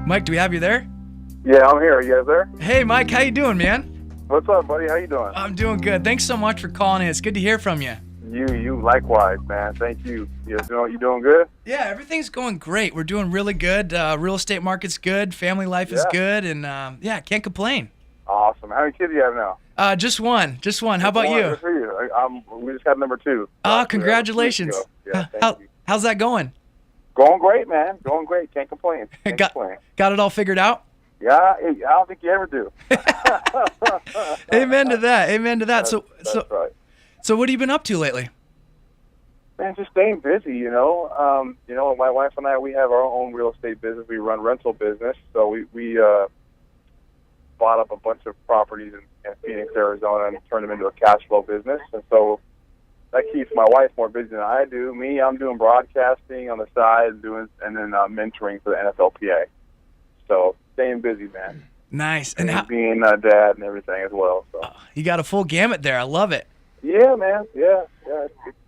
Mike, do we have you there? Yeah, I'm here. You guys there? Hey, Mike, how you doing, man? What's up, buddy? How you doing? I'm doing good. Thanks so much for calling in. It's good to hear from you. You likewise, man. Thank you. You doing good? Yeah, everything's going great. We're doing really good. Real estate market's good. Family life is good, and can't complain. Awesome. How many kids do you have now? Just one. How about you? Good for you. We just had number 2. Oh, congratulations. Yeah, thank you. How's that going? Going great, man. Going great. Can't complain. Got it all figured out? Yeah, I don't think you ever do. Amen to that. That's right. So what have you been up to lately? Man, just staying busy, my wife and I, we have our own real estate business. We run rental business. So we bought up a bunch of properties in Phoenix, Arizona, and turned them into a cash flow business. And so that keeps my wife more busy than I do. Me, I'm doing broadcasting on the side, and then mentoring for the NFLPA. So staying busy, man. Nice. And being a dad and everything as well. So you got a full gamut there. I love it. Yeah, man. Yeah.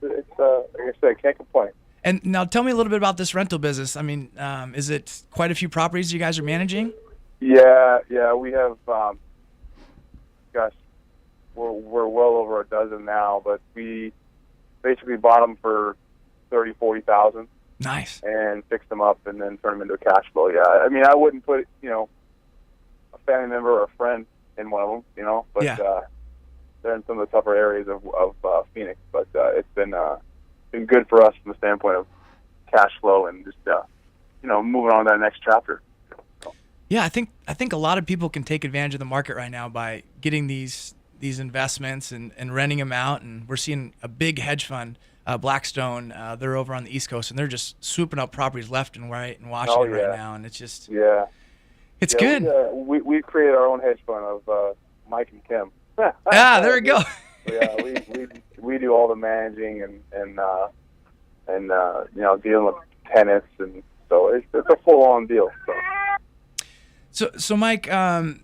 It's like I said, can't complain. And now tell me a little bit about this rental business. I mean, is it quite a few properties you guys are managing? Yeah. We have, we're well over a dozen now, but we basically bought them for $30,000-$40,000. Nice. And fixed them up and then turned them into a cash flow. Yeah. I mean, I wouldn't put, a family member or a friend in one of them, but they're in some of the tougher areas of Phoenix. But it's been good for us from the standpoint of cash flow and just moving on to that next chapter. Yeah, I think a lot of people can take advantage of the market right now by getting these investments and renting them out. And we're seeing a big hedge fund, Blackstone. They're over on the East Coast, and they're just swooping up properties left and right in Washington right now. And it's just it's good. We created our own hedge fund of Mike and Kim. There we go. we do all the managing and dealing with tenants, and so it's a full on deal. So Mike, you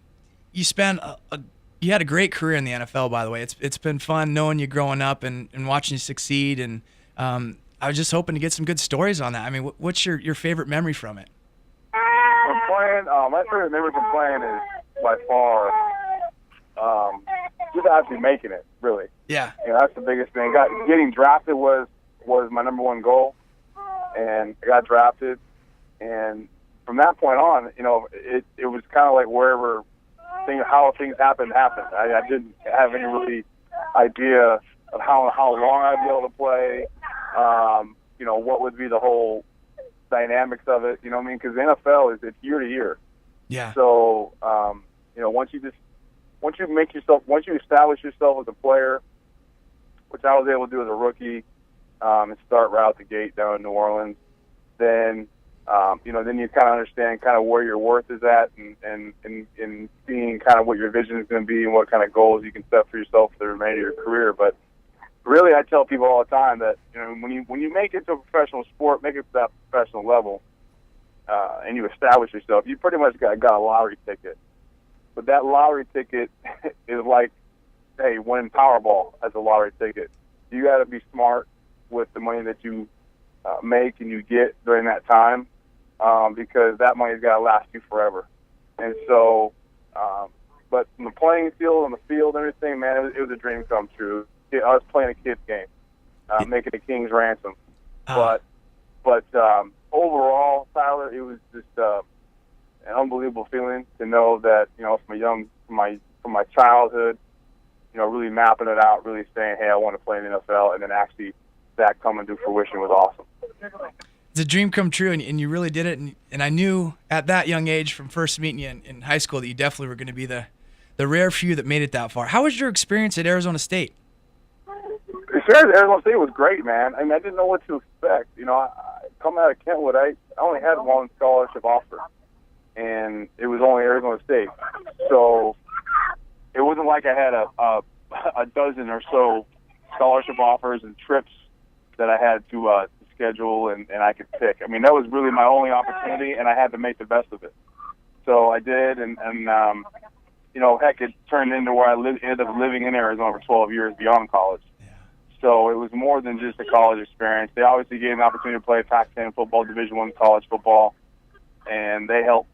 had a great career in the NFL, by the way. It's been fun knowing you growing up and watching you succeed, and I was just hoping to get some good stories on that. I mean, what's your favorite memory from it? From playing, my favorite memory from playing is by far just actually making it, really. Yeah. That's the biggest thing. Getting drafted was my number one goal, and I got drafted, and from that point on, it was kind of like wherever how things happened. I didn't have any really idea of how long I'd be able to play, what would be the whole dynamics of it, because the NFL it's year to year. Yeah. So, once you establish yourself as a player, which I was able to do as a rookie, and start right out the gate down in New Orleans, then then you kind of understand kind of where your worth is at, and seeing kind of what your vision is going to be and what kind of goals you can set for yourself for the remainder of your career. But really, I tell people all the time that when you make it to a professional sport, make it to that professional level, and you establish yourself, you pretty much got a lottery ticket. But that lottery ticket is like, hey, winning Powerball as a lottery ticket. You got to be smart with the money that you make and you get during that time, because that money's got to last you forever. And so, but from the playing field, on the field, and everything, man, it was a dream come true. I was playing a kid's game, making a king's ransom. But overall, Tyler, it was just an unbelievable feeling to know that, from my childhood, really mapping it out, really saying, hey, I want to play in the NFL, and then actually that coming to fruition was awesome. It's a dream come true, and you really did it. And I knew at that young age from first meeting you in high school that you definitely were going to be the rare few that made it that far. How was your experience at Arizona State? The experience at Arizona State was great, man. I mean, I didn't know what to expect. Coming out of Kentwood, I only had one scholarship offer, and it was only Arizona State. So it wasn't like I had a dozen or so scholarship offers and trips that I had to schedule and I could pick. I mean, that was really my only opportunity, and I had to make the best of it. So I did, and heck, it turned into where I ended up living in Arizona for 12 years beyond college. Yeah. So it was more than just a college experience. They obviously gave me an opportunity to play Pac-10 football, Division I college football, and they helped,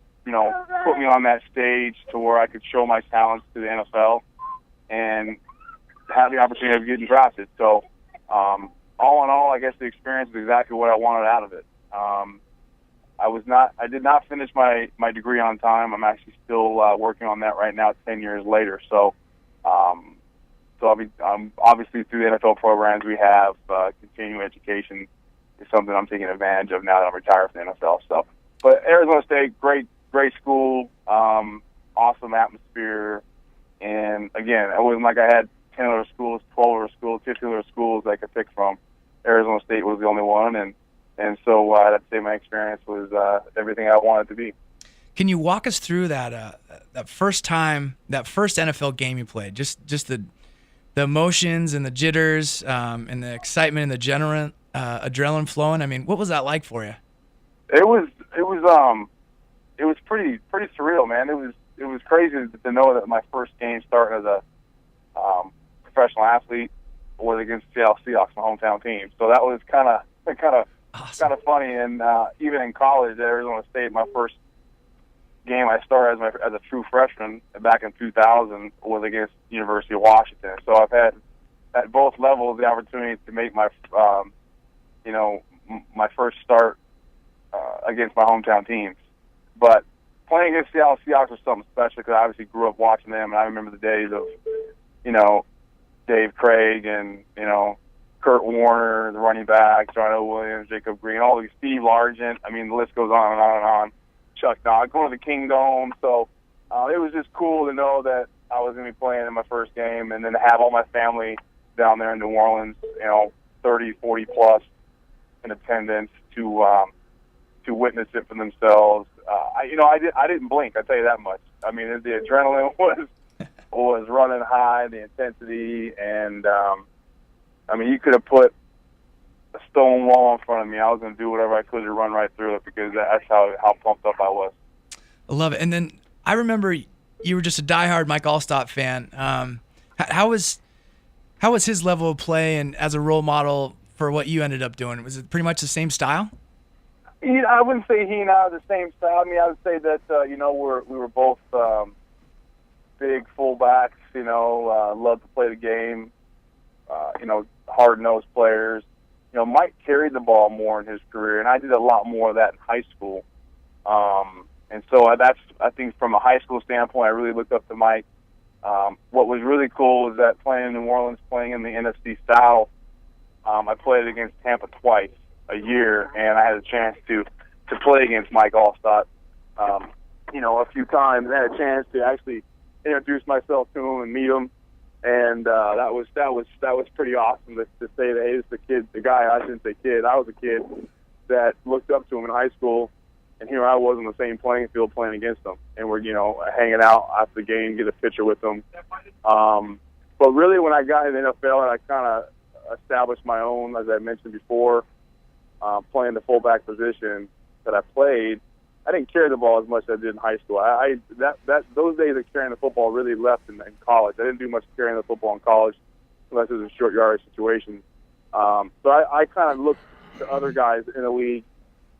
put me on that stage to where I could show my talents to the NFL and have the opportunity of getting drafted. So, all in all, I guess the experience is exactly what I wanted out of it. I did not finish my degree on time. I'm actually still working on that right now, 10 years later. So, obviously through the NFL programs we have, continuing education is something I'm taking advantage of now that I'm retired from the NFL. So, but Arizona State, great school, awesome atmosphere, and again, it wasn't like I had 10 other schools, 12 other schools, 15 other schools I could pick from. Arizona State was the only one, and so I'd say my experience was everything I wanted to be. Can you walk us through that first NFL game you played? Just the emotions and the jitters and the excitement and the adrenaline flowing. I mean, what was that like for you? It was pretty surreal, man. It was crazy to know that my first game starting as a professional athlete was against the Seattle Seahawks, my hometown team. So that was kind of awesome. Kind of funny. And even in college at Arizona State, my first game I started as a true freshman back in 2000 was against University of Washington. So I've had at both levels the opportunity to make my my first start against my hometown teams. But playing against Seattle Seahawks was something special because I obviously grew up watching them, and I remember the days of Dave Craig and Kurt Warner, the running backs, John Williams, Jacob Green, all these, Steve Largent. I mean, the list goes on and on and on. Chuck Dodd, going to the Kingdome. So it was just cool to know that I was going to be playing in my first game, and then to have all my family down there in New Orleans, 30, 40 plus in attendance to witness it for themselves. I didn't blink. I tell you that much. I mean, the adrenaline was running high, the intensity, and you could have put a stone wall in front of me. I was going to do whatever I could to run right through it because that's how pumped up I was. I love it. And then I remember you were just a diehard Mike Allstott fan. How was his level of play and as a role model for what you ended up doing? Was it pretty much the same style? I wouldn't say he and I are the same style. I mean, I would say that we were both big fullbacks. Loved to play the game. Hard-nosed players. Mike carried the ball more in his career, and I did a lot more of that in high school. And so that's, I think, from a high school standpoint, I really looked up to Mike. What was really cool was that playing in New Orleans, playing in the NFC South, I played against Tampa twice a year, and I had a chance to play against Mike Allstott, a few times. I had a chance to actually introduce myself to him and meet him. And that was pretty awesome to say that, hey, this is the guy. I shouldn't say kid. I was a kid that looked up to him in high school, and here I was on the same playing field playing against him. And we're hanging out after the game, get a picture with him. But really, when I got in the NFL, I kind of established my own, as I mentioned before, playing the fullback position that I played. I didn't carry the ball as much as I did in high school. Those days of carrying the football really left in college. I didn't do much carrying the football in college unless it was a short yardage situation. So I kind of looked to other guys in the league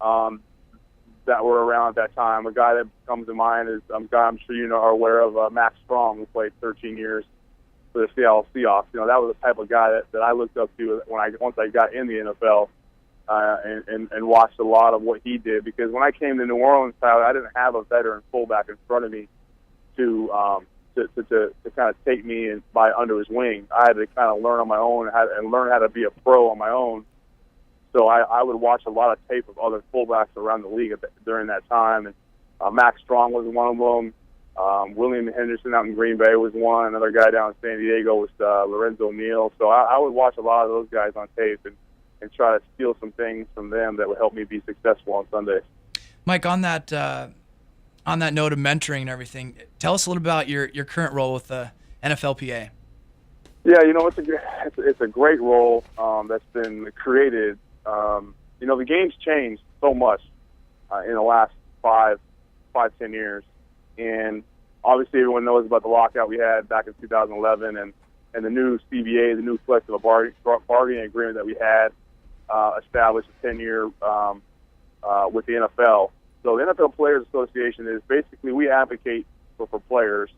that were around at that time. A guy that comes to mind is a guy I'm sure are aware of, Max Strong, who played 13 years for the Seattle Seahawks. That was the type of guy that I looked up to once I got in the NFL. And watched a lot of what he did, because when I came to New Orleans, Tyler, I didn't have a veteran fullback in front of me to kind of take me and by under his wing. I had to kind of learn on my own and learn how to be a pro on my own. So I would watch a lot of tape of other fullbacks around the league during that time, and Max Strong was one of them. William Henderson out in Green Bay was one. Another guy down in San Diego was Lorenzo Neal. So I would watch a lot of those guys on tape and try to steal some things from them that would help me be successful on Sundays. Mike, on that note of mentoring and everything, tell us a little about your current role with the NFLPA. Yeah, it's a great role that's been created. The game's changed so much in the last 5-10 years, and obviously everyone knows about the lockout we had back in 2011 and the new CBA, the new collective bargaining agreement that we had established a 10-year with the NFL. So the NFL Players Association is basically we advocate for players.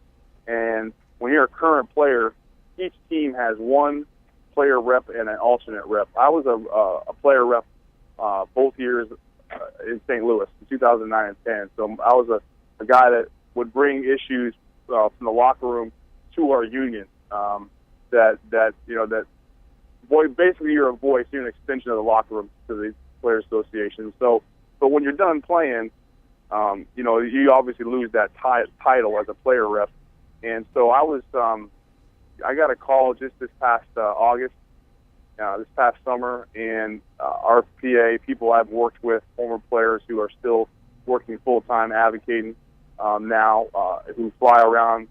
And when you're a current player, each team has one player rep and an alternate rep. I was a player rep both years in St. Louis in 2009 and 10. So I was a guy that would bring issues from the locker room to our union. Basically you're a voice, you're an extension of the locker room to the Players Association. So, but when you're done playing, you obviously lose that title as a player rep. And so I got a call just this past August, this past summer, and our PA, people I've worked with, former players who are still working full-time advocating now, who fly around,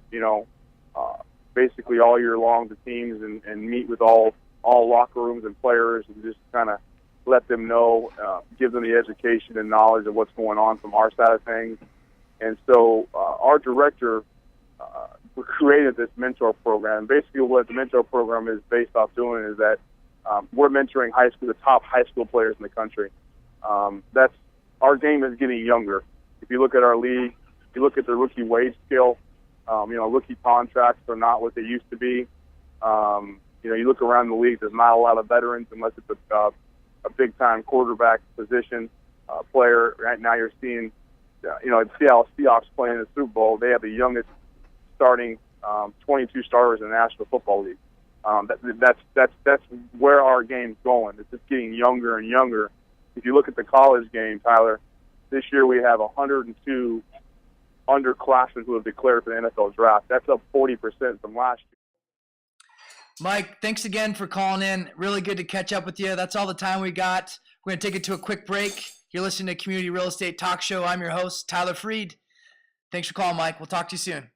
basically all year long to teams and meet with all locker rooms and players and just kind of let them know, give them the education and knowledge of what's going on from our side of things. And so our director created this mentor program. Basically what the mentor program is based off doing is that we're mentoring the top high school players in the country. Our game is getting younger. If you look at our league, if you look at the rookie wage scale, rookie contracts are not what they used to be. You look around the league, there's not a lot of veterans unless it's a big-time quarterback position player. Right now you're seeing, the Seattle Seahawks playing in the Super Bowl. They have the youngest starting 22 starters in the National Football League. That's where our game's going. It's just getting younger and younger. If you look at the college game, Tyler, this year we have 102 underclassmen who have declared for the NFL draft. That's up 40% from last year. Mike, thanks again for calling in. Really good to catch up with you. That's all the time we got. We're going to take it to a quick break. You're listening to Community Real Estate Talk Show. I'm your host, Tyler Freed. Thanks for calling, Mike. We'll talk to you soon.